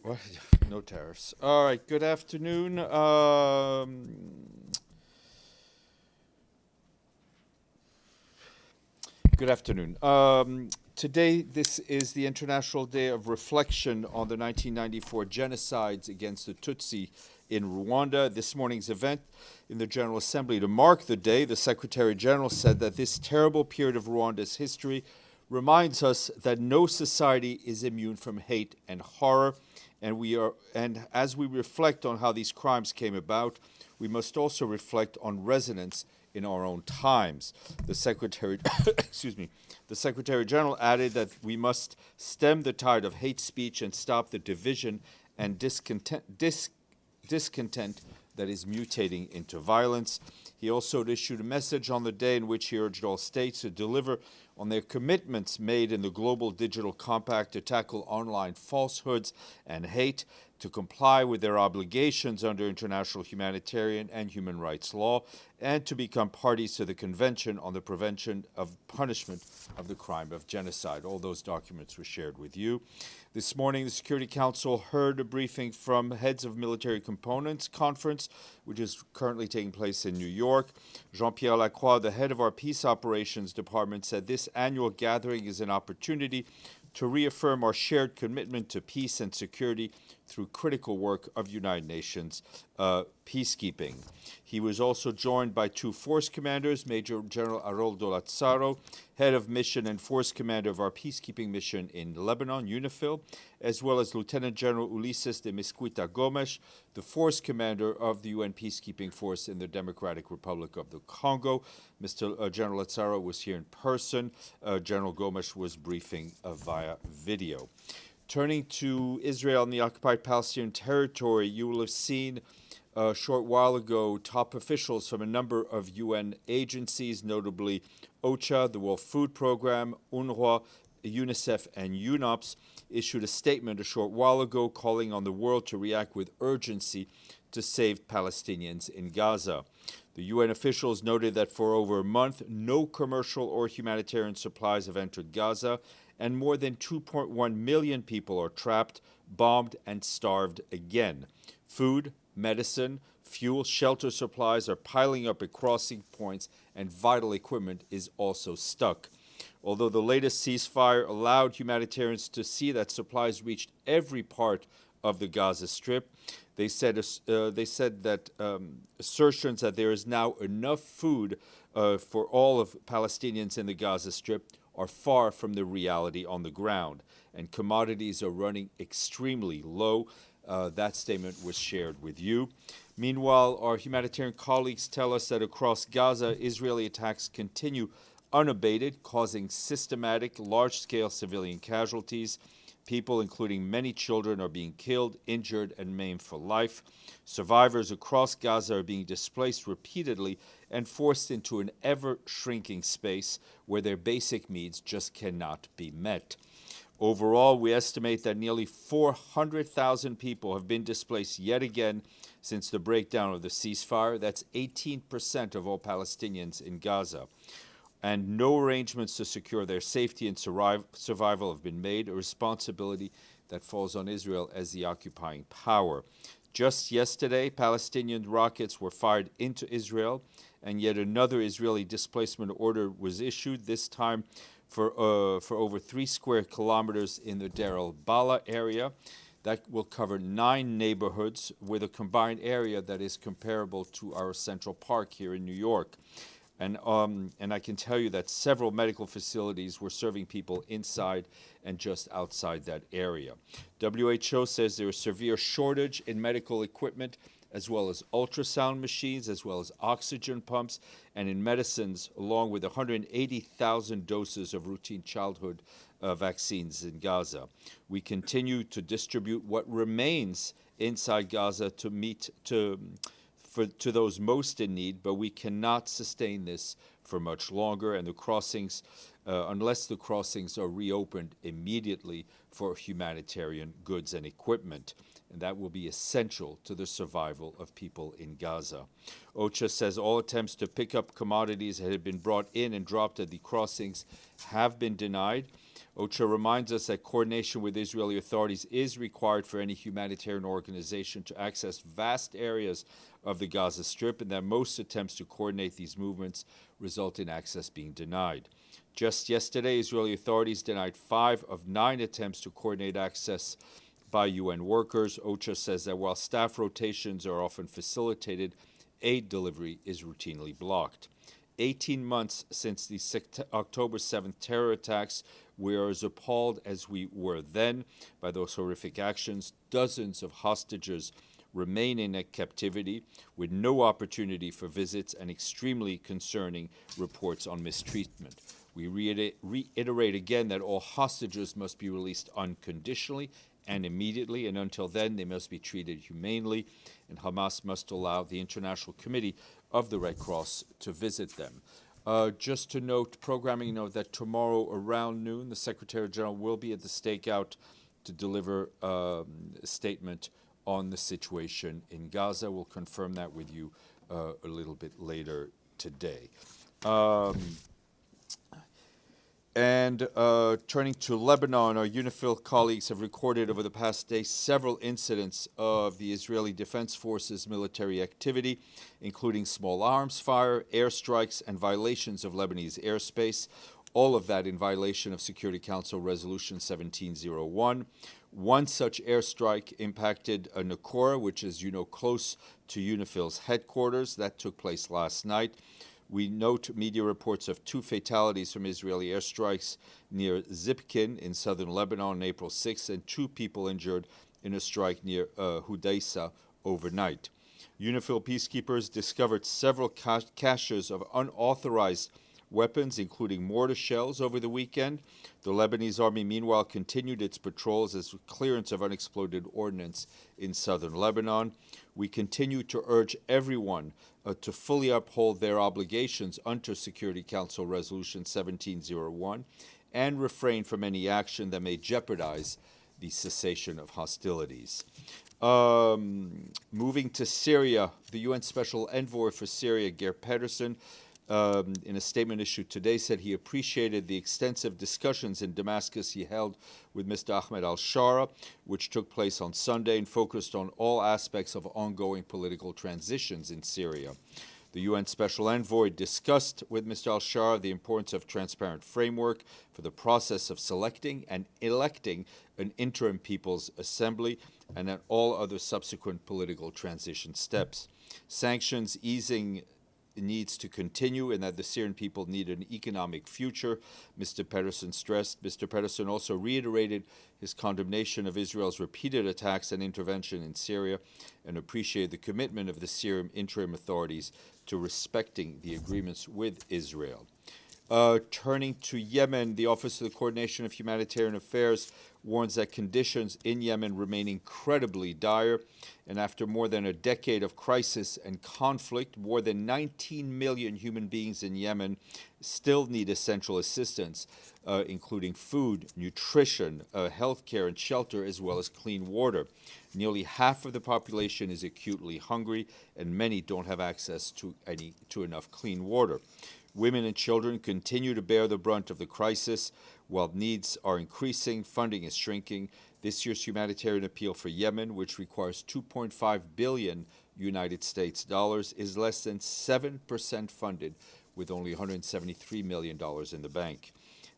Well, no tariffs. All right. Good afternoon. Good afternoon. Today, this is the International Day of Reflection on the 1994 genocides against the Tutsi in Rwanda. This morning's event in the General Assembly to mark the day, the Secretary General said that this terrible period of Rwanda's history reminds us that no society is immune from hate and horror, and as we reflect on how these crimes came about, we must also reflect on resonance in our own times. The Secretary, excuse me, the Secretary General added that we must stem the tide of hate speech and stop the division and discontent that is mutating into violence. He also issued a message on the day in which he urged all states to deliver on their commitments made in the Global Digital Compact to tackle online falsehoods and hate, to comply with their obligations under international humanitarian and human rights law, and to become parties to the Convention on the Prevention of Punishment of the Crime of Genocide. All those documents were shared with you. This morning, the Security Council heard a briefing from heads of military components conference, which is currently taking place in New York. Jean-Pierre Lacroix, the head of our Peace Operations Department, said this annual gathering is an opportunity to reaffirm our shared commitment to peace and security through critical work of United Nations peacekeeping. He was also joined by two force commanders, Major General Haroldo Lazzaro, head of mission and force commander of our peacekeeping mission in Lebanon, UNIFIL, as well as Lieutenant General Ulises de Mesquita Gomes, the force commander of the UN peacekeeping force in the Democratic Republic of the Congo. Mr. General Lazzaro was here in person. General Gomes was briefing via video. Turning to Israel and the occupied Palestinian territory, you will have seen a short while ago top officials from a number of UN agencies, notably OCHA, the World Food Program, UNRWA, UNICEF, and UNOPS, issued a statement a short while ago calling on the world to react with urgency to save Palestinians in Gaza. The UN officials noted that for over a month, no commercial or humanitarian supplies have entered Gaza, and more than 2.1 million people are trapped, bombed, and starved again. Food, medicine, fuel, shelter supplies are piling up at crossing points, and vital equipment is also stuck. Although the latest ceasefire allowed humanitarians to see that supplies reached every part of the Gaza Strip, they said that assertions that there is now enough food for all of Palestinians in the Gaza Strip are far from the reality on the ground, and commodities are running extremely low. That statement was shared with you. Meanwhile, our humanitarian colleagues tell us that across Gaza, Israeli attacks continue unabated, causing systematic, large-scale civilian casualties. People, including many children, are being killed, injured, and maimed for life. Survivors across Gaza are being displaced repeatedly and forced into an ever-shrinking space where their basic needs just cannot be met. Overall, we estimate that nearly 400,000 people have been displaced yet again since the breakdown of the ceasefire. That's 18% of all Palestinians in Gaza. And no arrangements to secure their safety and survival have been made, a responsibility that falls on Israel as the occupying power. Just yesterday, Palestinian rockets were fired into Israel, and yet another Israeli displacement order was issued, this time for over 3 square kilometers in the Deir al-Bala area. That will cover 9 neighborhoods with a combined area that is comparable to our Central Park here in New York. And I can tell you that several medical facilities were serving people inside and just outside that area. WHO says there is severe shortage in medical equipment, as well as ultrasound machines, as well as oxygen pumps, and in medicines, along with 180,000 doses of routine childhood vaccines in Gaza. We continue to distribute what remains inside Gaza to those most in need, but we cannot sustain this for much longer, and the crossings, unless the crossings are reopened immediately for humanitarian goods and equipment. And that will be essential to the survival of people in Gaza. OCHA says all attempts to pick up commodities that had been brought in and dropped at the crossings have been denied. OCHA reminds us that coordination with Israeli authorities is required for any humanitarian organization to access vast areas of the Gaza Strip, and that most attempts to coordinate these movements result in access being denied. Just yesterday, Israeli authorities denied 5 of 9 attempts to coordinate access by UN workers. OCHA says that while staff rotations are often facilitated, aid delivery is routinely blocked. 18 months since the October 7th terror attacks, we are as appalled as we were then by those horrific actions. Dozens of hostages remain in captivity with no opportunity for visits and extremely concerning reports on mistreatment. We reiterate again that all hostages must be released unconditionally and immediately, and until then they must be treated humanely, and Hamas must allow the International Committee of the Red Cross to visit them. Just to note, programming note that tomorrow around noon, the Secretary General will be at the stakeout to deliver a statement on the situation in Gaza. We'll confirm that with you a little bit later today. Turning to Lebanon, our UNIFIL colleagues have recorded over the past day several incidents of the Israeli Defense Forces military activity, including small arms fire, airstrikes, and violations of Lebanese airspace, all of that in violation of Security Council Resolution 1701. One such airstrike impacted Nakora, which is, close to UNIFIL's headquarters. That took place last night. We note media reports of 2 fatalities from Israeli airstrikes near Zipkin in southern Lebanon on April 6th, and 2 people injured in a strike near Hudaysa overnight. UNIFIL peacekeepers discovered several caches of unauthorized weapons, including mortar shells, over the weekend. The Lebanese army, meanwhile, continued its patrols as clearance of unexploded ordnance in southern Lebanon. We continue to urge everyone to fully uphold their obligations under Security Council Resolution 1701 and refrain from any action that may jeopardize the cessation of hostilities. Moving to Syria, the UN Special Envoy for Syria, Geir Pedersen, in a statement issued today, said he appreciated the extensive discussions in Damascus he held with Mr. Ahmed al-Shara, which took place on Sunday and focused on all aspects of ongoing political transitions in Syria. The UN Special Envoy discussed with Mr. al-Shara the importance of transparent framework for the process of selecting and electing an interim People's Assembly and at all other subsequent political transition steps. Sanctions easing needs to continue and that the Syrian people need an economic future, Mr. Pedersen stressed. Mr. Pedersen also reiterated his condemnation of Israel's repeated attacks and intervention in Syria and appreciated the commitment of the Syrian interim authorities to respecting the agreements with Israel. Turning to Yemen, the Office of the Coordination of Humanitarian Affairs warns that conditions in Yemen remain incredibly dire, and after more than a decade of crisis and conflict, more than 19 million human beings in Yemen still need essential assistance, including food, nutrition, healthcare, and shelter, as well as clean water. Nearly half of the population is acutely hungry, and many don't have access to enough clean water. Women and children continue to bear the brunt of the crisis. While needs are increasing, funding is shrinking. This year's humanitarian appeal for Yemen, which requires $2.5 billion United States dollars, is less than 7% funded, with only $173 million in the bank.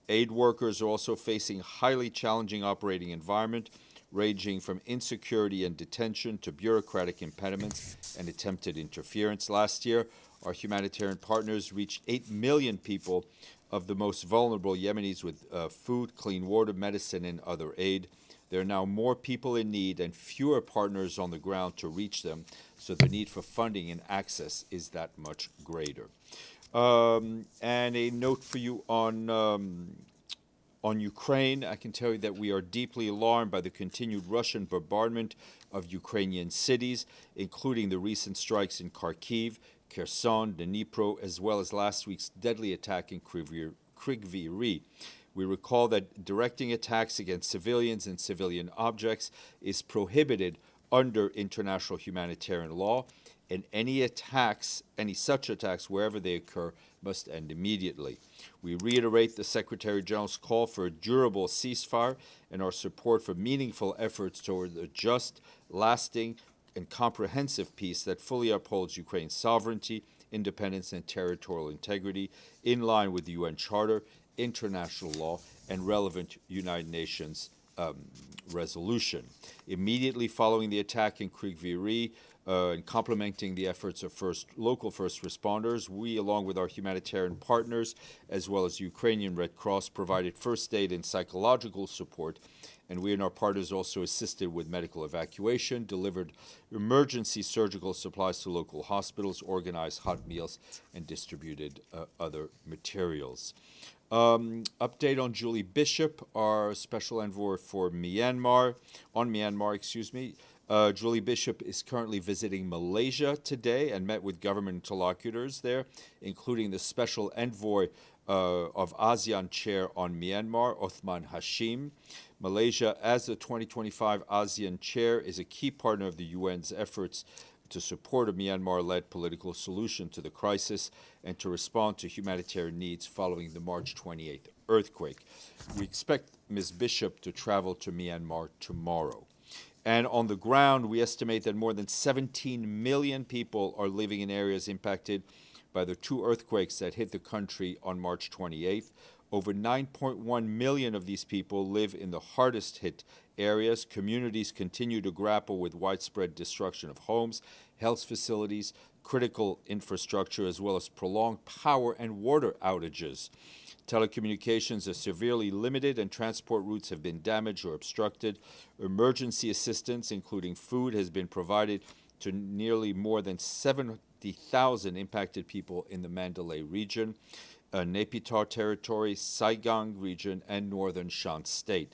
Aid workers are also facing a highly challenging operating environment, ranging from insecurity and detention to bureaucratic impediments and attempted interference. Last year, our humanitarian partners reached 8 million people of the most vulnerable Yemenis with food, clean water, medicine, and other aid. There are now more people in need and fewer partners on the ground to reach them, so the need for funding and access is that much greater. And a note for you on Ukraine. I can tell you that we are deeply alarmed by the continued Russian bombardment of Ukrainian cities, including the recent strikes in Kharkiv, Kherson, Dnipro, as well as last week's deadly attack in Kryvyi Rih. We recall that directing attacks against civilians and civilian objects is prohibited under international humanitarian law. and any such attacks, wherever they occur, must end immediately. We reiterate the Secretary General's call for a durable ceasefire and our support for meaningful efforts toward a just, lasting, and comprehensive peace that fully upholds Ukraine's sovereignty, independence, and territorial integrity in line with the UN Charter, international law, and relevant United Nations resolution. Immediately following the attack in Kriviri, and complementing the efforts of local first responders, we, along with our humanitarian partners, as well as Ukrainian Red Cross, provided first aid and psychological support, and we and our partners also assisted with medical evacuation, delivered emergency surgical supplies to local hospitals, organized hot meals, and distributed other materials. Update on Julie Bishop, our special envoy for Myanmar. Julie Bishop is currently visiting Malaysia today and met with government interlocutors there, including the special envoy of ASEAN chair on Myanmar, Othman Hashim. Malaysia, as the 2025 ASEAN chair, is a key partner of the UN's efforts to support a Myanmar-led political solution to the crisis and to respond to humanitarian needs following the March 28th earthquake. We expect Ms. Bishop to travel to Myanmar tomorrow. And on the ground, we estimate that more than 17 million people are living in areas impacted by the two earthquakes that hit the country on March 28th. Over 9.1 million of these people live in the hardest hit areas. Communities continue to grapple with widespread destruction of homes, health facilities, critical infrastructure, as well as prolonged power and water outages. Telecommunications are severely limited and transport routes have been damaged or obstructed. Emergency assistance, including food, has been provided to nearly more than 70,000 impacted people in the Mandalay region, Naypyidaw Territory, Saigon region, and northern Shan State.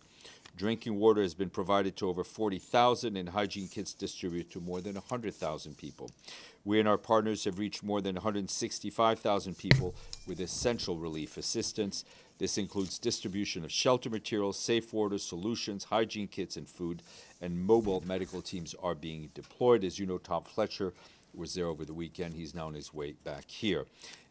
Drinking water has been provided to over 40,000 and hygiene kits distributed to more than 100,000 people. We and our partners have reached more than 165,000 people with essential relief assistance. This includes distribution of shelter materials, safe water solutions, hygiene kits, and food, and mobile medical teams are being deployed. As you know, Tom Fletcher was there over the weekend. He's now on his way back here.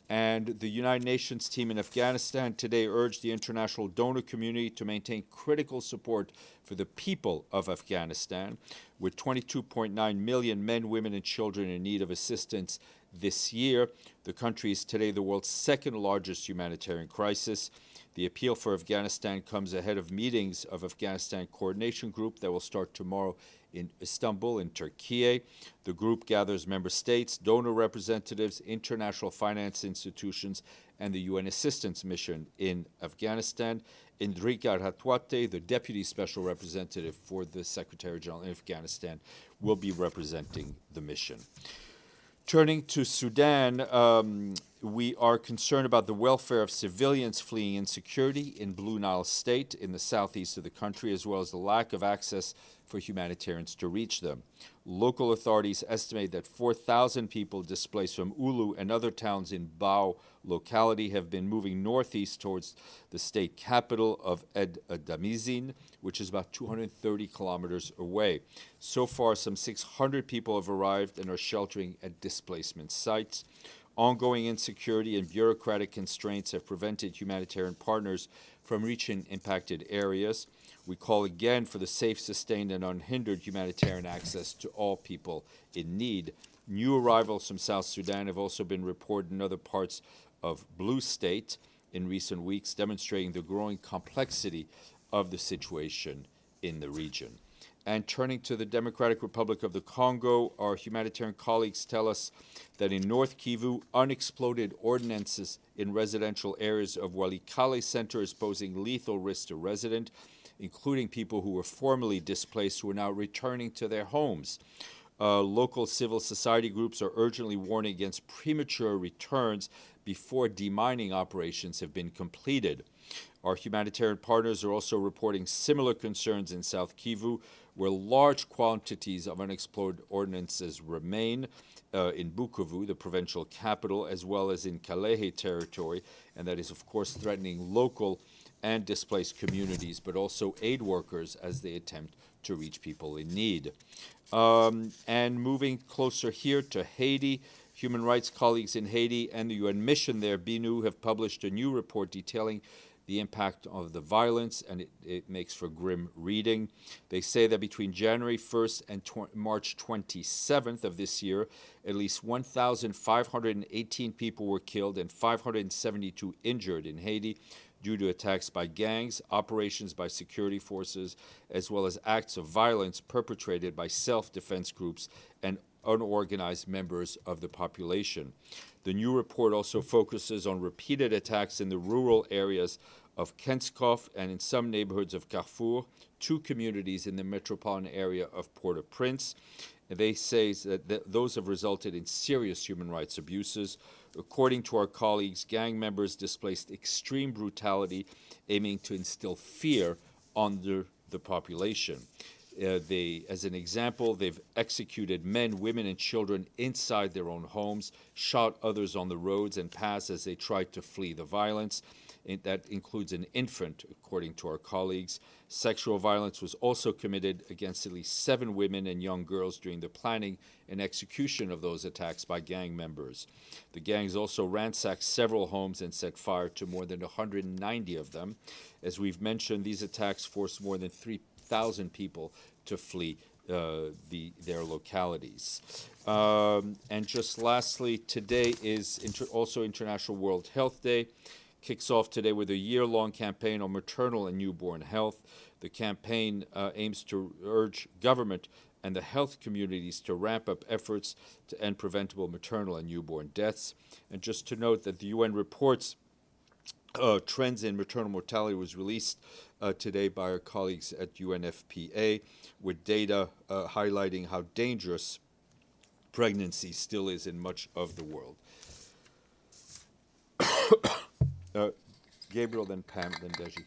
And the United Nations team in Afghanistan today urged the international donor community to maintain critical support for the people of Afghanistan, with 22.9 million men, women, and children in need of assistance this year. The country is today the world's second largest humanitarian crisis. The appeal for Afghanistan comes ahead of meetings of Afghanistan Coordination Group that will start tomorrow in Istanbul, in Turkey. The group gathers member states, donor representatives, international finance institutions, and the UN Assistance Mission in Afghanistan. Indrika Ratwate, the Deputy Special Representative for the Secretary General in Afghanistan, will be representing the mission. Turning to Sudan, we are concerned about the welfare of civilians fleeing insecurity in Blue Nile State in the southeast of the country, as well as the lack of access for humanitarians to reach them. Local authorities estimate that 4,000 people displaced from Ulu and other towns in Bao locality have been moving northeast towards the state capital of Ed Damizin, which is about 230 kilometers away. So far, some 600 people have arrived and are sheltering at displacement sites. Ongoing insecurity and bureaucratic constraints have prevented humanitarian partners from reaching impacted areas. We call again for the safe, sustained, and unhindered humanitarian access to all people in need. New arrivals from South Sudan have also been reported in other parts of Blue State in recent weeks, demonstrating the growing complexity of the situation in the region. And turning to the Democratic Republic of the Congo, our humanitarian colleagues tell us that in North Kivu, unexploded ordnances in residential areas of Walikale Center is posing lethal risk to residents, including people who were formerly displaced who are now returning to their homes. Local civil society groups are urgently warning against premature returns before demining operations have been completed. Our humanitarian partners are also reporting similar concerns in South Kivu, where large quantities of unexploded ordnances remain in Bukavu, the provincial capital, as well as in Kalehe territory, and that is, of course, threatening local and displaced communities, but also aid workers as they attempt to reach people in need. And moving closer here to Haiti, human rights colleagues in Haiti and the UN mission there, BNU, have published a new report detailing the impact of the violence, and it makes for grim reading. They say that between January 1st and March 27th of this year, at least 1,518 people were killed and 572 injured in Haiti due to attacks by gangs, operations by security forces, as well as acts of violence perpetrated by self-defense groups and unorganized members of the population. The new report also focuses on repeated attacks in the rural areas of Kenskov and in some neighborhoods of Carrefour, two communities in the metropolitan area of Port-au-Prince. They say that those have resulted in serious human rights abuses. According to our colleagues, gang members displayed extreme brutality, aiming to instill fear under the population. As an example, they've executed men, women, and children inside their own homes, shot others on the roads and paths as they tried to flee the violence. That includes an infant, according to our colleagues. Sexual violence was also committed against at least 7 women and young girls during the planning and execution of those attacks by gang members. The gangs also ransacked several homes and set fire to more than 190 of them. As we've mentioned, these attacks forced more than 3,000 people to flee their localities. And just lastly, today is also International World Health Day. Kicks off today with a year-long campaign on maternal and newborn health. The campaign aims to urge government and the health communities to ramp up efforts to end preventable maternal and newborn deaths. And just to note that the UN reports trends in maternal mortality was released today by our colleagues at UNFPA, with data highlighting how dangerous pregnancy still is in much of the world. Gabriel, then Pam, then Deji.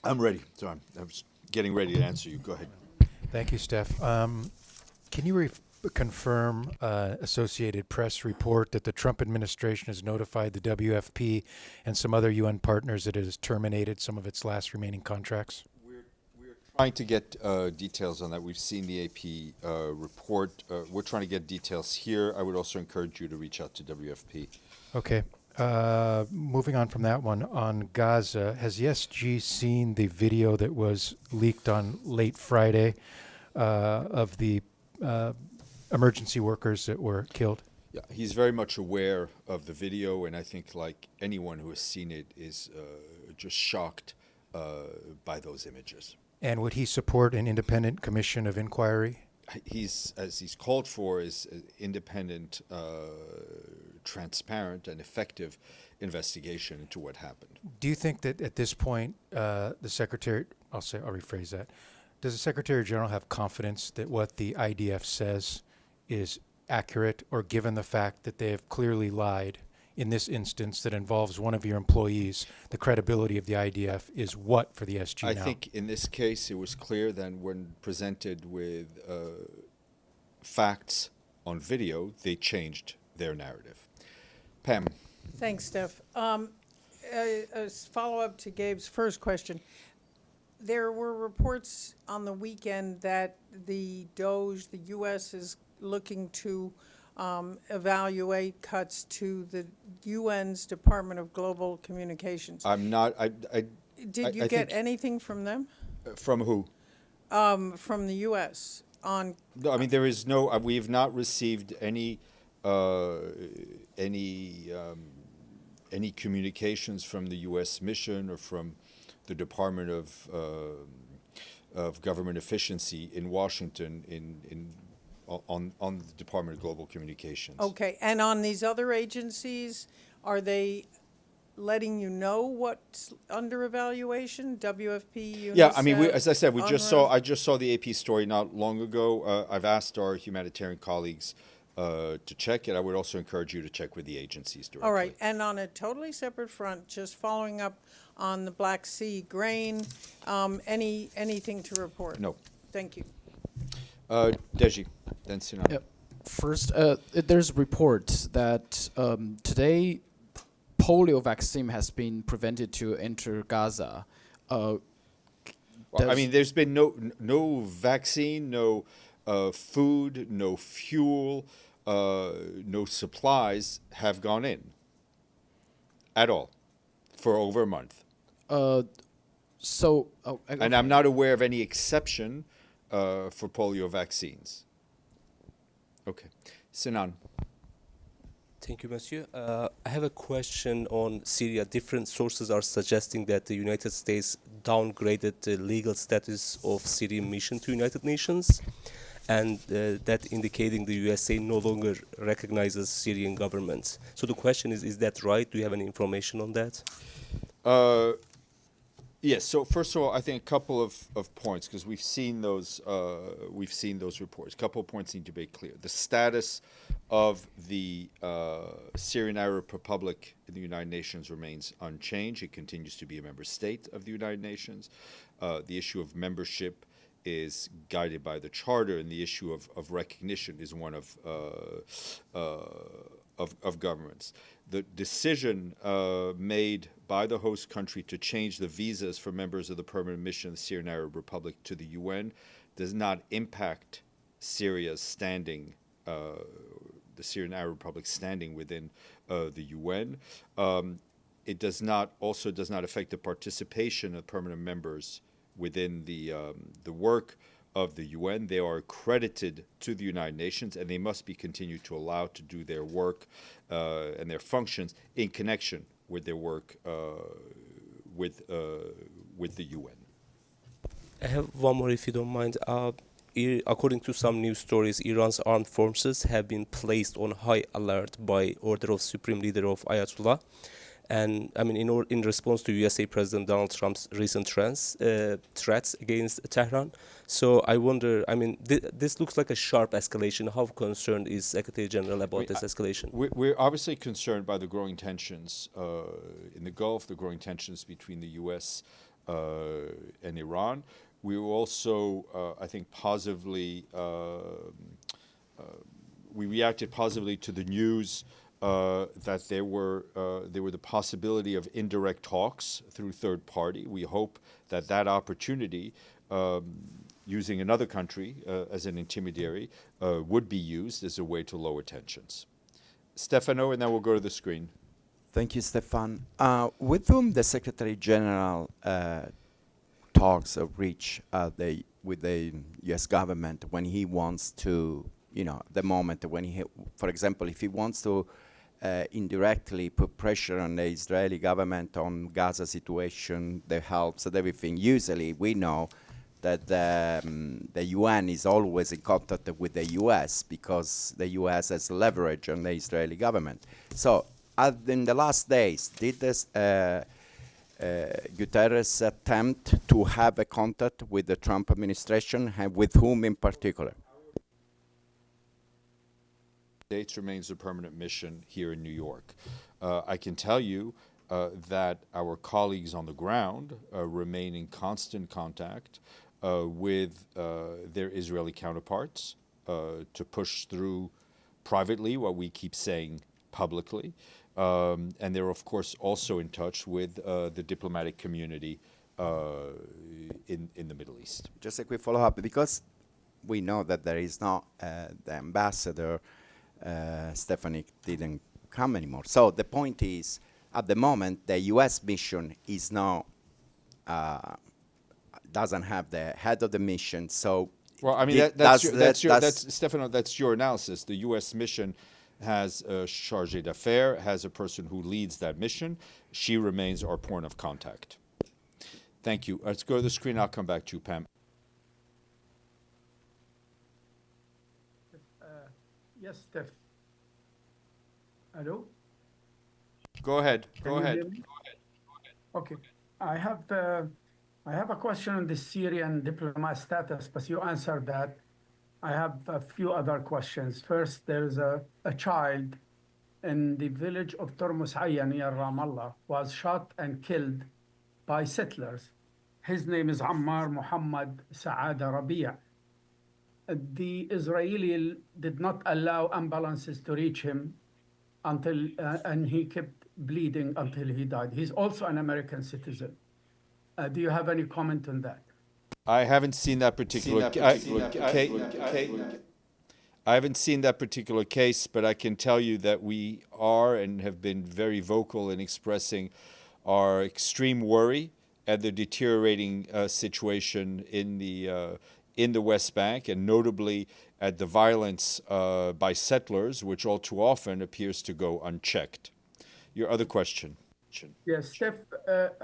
I'm ready. Sorry, I was getting ready to answer you. Go ahead. Thank you, Steph. Can you confirm Associated Press report that the Trump administration has notified the WFP and some other UN partners that it has terminated some of its last remaining contracts? We're trying to get details on that. We've seen the AP report. We're trying to get details here. I would also encourage you to reach out to WFP. Okay. Moving on from that one, on Gaza, has the SG seen the video that was leaked on late Friday of the emergency workers that were killed? Yeah, he's very much aware of the video, and I think like anyone who has seen it is just shocked by those images. And would he support an independent commission of inquiry? As he's called for, is independent, transparent, and effective investigation into what happened. Do you think that at this point, the Secretary, I'll rephrase that, does the Secretary General have confidence that what the IDF says is accurate, or given the fact that they have clearly lied in this instance that involves one of your employees, the credibility of the IDF is what for the SG now? I think in this case it was clear that when presented with facts on video, they changed their narrative. Pam. Thanks, Steph. A follow-up to Gabe's first question. There were reports on the weekend that the U.S. is looking to evaluate cuts to the UN's Department of Global Communications. I'm not. Did you get anything from them? From who? From the U.S. on. No, I mean there is no. We have not received any communications from the U.S. mission or from the Department of Government Efficiency in Washington on the Department of Global Communications. Okay, and on these other agencies, are they letting you know what's under evaluation? WFP, UNICEF? Yeah, I mean, as I said, I just saw the AP story not long ago. I've asked our humanitarian colleagues to check it. I would also encourage you to check with the agencies directly. All right, and on a totally separate front, just following up on the Black Sea grain, anything to report? No. Thank you. Deji, then Sinan. Yep. First, there's reports that today polio vaccine has been prevented to enter Gaza. Well, I mean, there's been no vaccine, no food, no fuel, no supplies have gone in at all for over a month. And I'm not aware of any exception for polio vaccines. Okay. Sinan. Thank you, Monsieur. I have a question on Syria. Different sources are suggesting that the United States downgraded the legal status of Syrian mission to United Nations, and that indicating the USA no longer recognizes Syrian government. So the question is that right? Do you have any information on that? Yes. So first of all, I think a couple of points, because we've seen those reports. A couple of points need to be clear. The status of the Syrian Arab Republic in the United Nations remains unchanged. It continues to be a member state of the United Nations. The issue of membership is guided by the charter, and the issue of recognition is one of governments. The decision made by the host country to change the visas for members of the permanent mission of the Syrian Arab Republic to the UN does not impact Syria's standing, the Syrian Arab Republic standing within the UN. It does not affect the participation of permanent members within the work of the UN. They are accredited to the United Nations, and they must be continued to allow to do their work and their functions in connection with their work with the UN. I have one more, if you don't mind. According to some news stories, Iran's armed forces have been placed on high alert by order of Supreme Leader of Ayatollah. And I mean, in response to USA President Donald Trump's recent threats against Tehran. So I wonder, I mean, this looks like a sharp escalation. How concerned is Secretary General about this escalation? We're obviously concerned by the growing tensions in the Gulf, the growing tensions between the U.S. And Iran. We were also, I think, positively, we reacted positively to the news that there were the possibility of indirect talks through third party. We hope that opportunity, using another country as an intermediary, would be used as a way to lower tensions. Stefano, and then we'll go to the screen. Thank you, Stéphane. With whom the Secretary General talks or reach with the U.S. government when he wants to, the moment when he, for example, if he wants to indirectly put pressure on the Israeli government on Gaza situation, the helps and everything. Usually we know that the UN is always in contact with the US because the US has leverage on the Israeli government. So in the last days, did this Guterres attempt to have a contact with the Trump administration, and with whom in particular? States remains a permanent mission here in New York. I can tell you that our colleagues on the ground remain in constant contact with their Israeli counterparts to push through privately what we keep saying publicly. And they're, of course, also in touch with the diplomatic community in the Middle East. Just a quick follow-up, because we know that there is not the ambassador Stephanie didn't come anymore. So the point is, at the moment, the U.S. mission is now doesn't have the head of the mission. So, well, I mean, that's Stefano. That's your analysis. The U.S. mission has a chargé d'affaires, has a person who leads that mission. She remains our point of contact. Thank you. Let's go to the screen. I'll come back to you, Pam. Yes, Steph. Hello? Go ahead. Can you hear me? Okay. I have a question on the Syrian diplomat status, but you answered that. I have a few other questions. First, there is a child in the village of Tormus Hayya near Ramallah was shot and killed by settlers. His name is Ammar Muhammad Saada Rabia. The Israeli did not allow ambulances to reach him until, and he kept bleeding until he died. He's also an American citizen. Do you have any comment on that? I haven't seen that particular case. I haven't seen that particular case, but I can tell you that we are and have been very vocal in expressing our extreme worry at the deteriorating situation in the West Bank, and notably at the violence by settlers, which all too often appears to go unchecked. Your other question. Yes, Steph,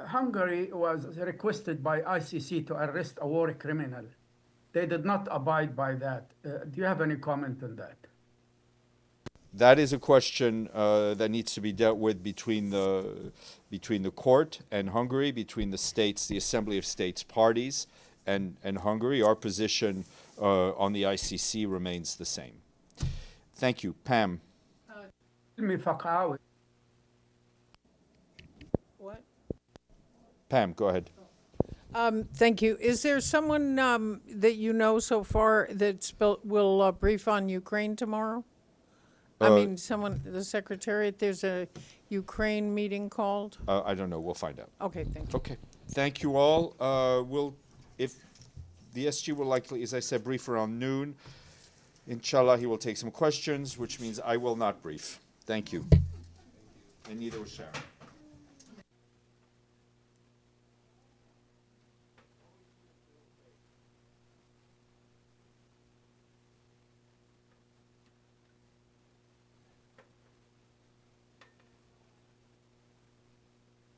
Hungary was requested by ICC to arrest a war criminal. They did not abide by that. Do you have any comment on that? That is a question that needs to be dealt with between the court and Hungary, between the states, the Assembly of States parties, and Hungary. Our position on the ICC remains the same. Thank you. Pam. What? Pam, go ahead. Thank you. Is there someone that you know so far that will brief on Ukraine tomorrow? I mean, someone, the Secretariat, there's a Ukraine meeting called? I don't know. We'll find out. Okay, thank you. Okay. Thank you all. If the SG will likely, as I said, brief around noon. Inshallah, he will take some questions, which means I will not brief. Thank you. And neither will Sharon.